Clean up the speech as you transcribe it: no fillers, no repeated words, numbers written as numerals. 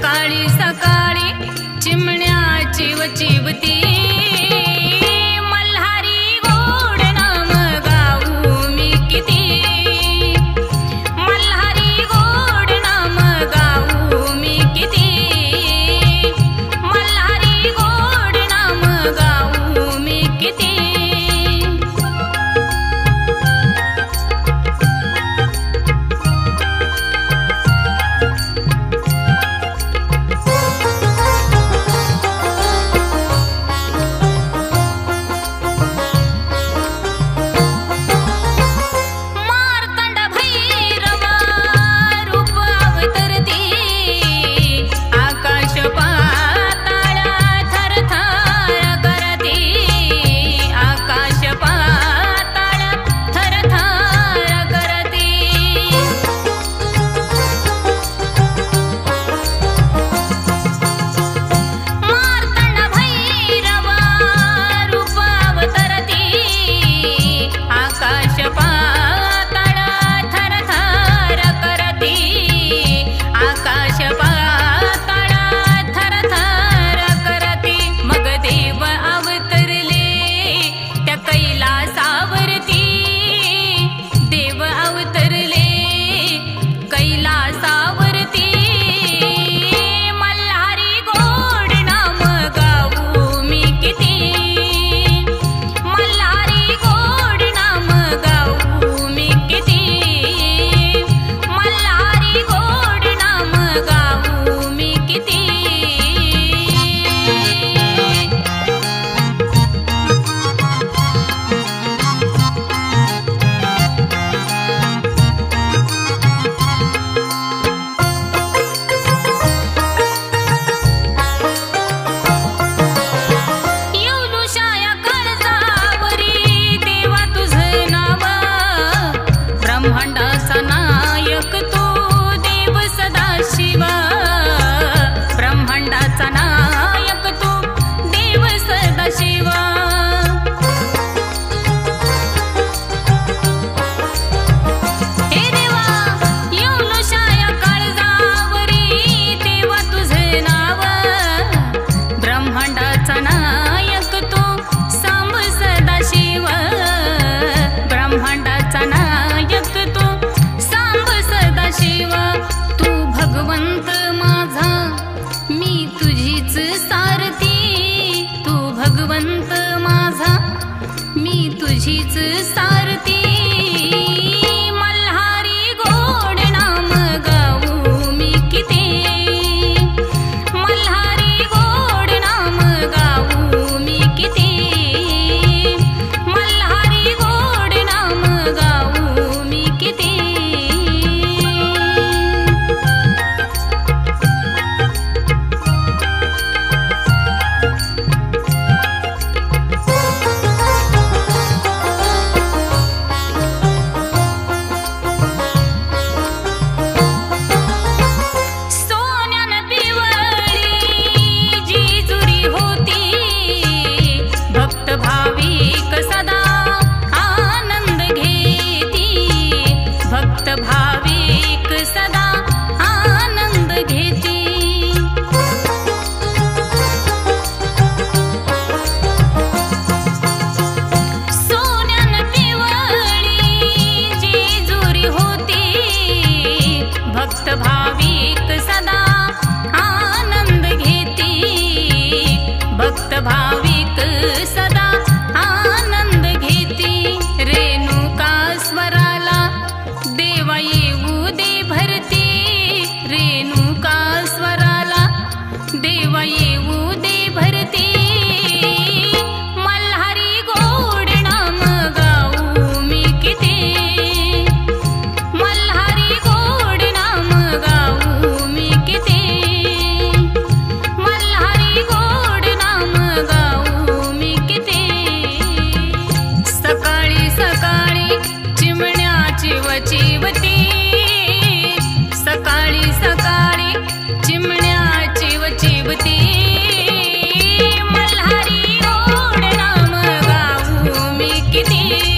सकाळी सकाळी चिमण्याची चिवती मल्हारी गोड नाम गाऊ मी किती मल्हारी गोड नाम गाऊ मी किती मल्हारी गोड नाम गाऊ मी किती ब्रह्मांडाचा नायक तू देव सदाशिव ब्रह्मांडाचा नायक तू देव सदाशिव हे देवा येऊनुशाया काळजावरी देवा तुझे नाव ब्रह्मांडाचा नायक तू सांब सदाशिव ब्रह्मांडाचा नायक तू सांब सदाशिव तू भगवंत माझा मी तुझीच सारथी तू भगवंत माझा मी तुझीच सारथी मल्हारी गोड नाम गाऊ मी किती मल्हारी गोड नाम गाऊ मी किती मल्हारी गोड नाम गाऊ मी किती सोन्यानं पिवळी जेजुरी होती भक्त भाविक सदा आनंद घेती भक्त भाविक सदा आनंद घेती सोन्यानं पिवळी जेजुरी होती भक्त भाविक सदा आनंद घेती भक्त भाविक सदा आनंद घेती रेणुका स्वराला देवा येऊ दे भरती रेणुका स्वराला देवा येऊ दे भरती मल्हारी गोड नाम गाऊ मी किती मल्हारी गोड नाम गाऊ मी किती मल्हारी गोड नाम गाऊ मी किती सकाळी सकाळी चिमण्याची चिवती सकाळी सकाळी चिमण्याची चिवती मल्हारी गोड नाम गाऊ मी किती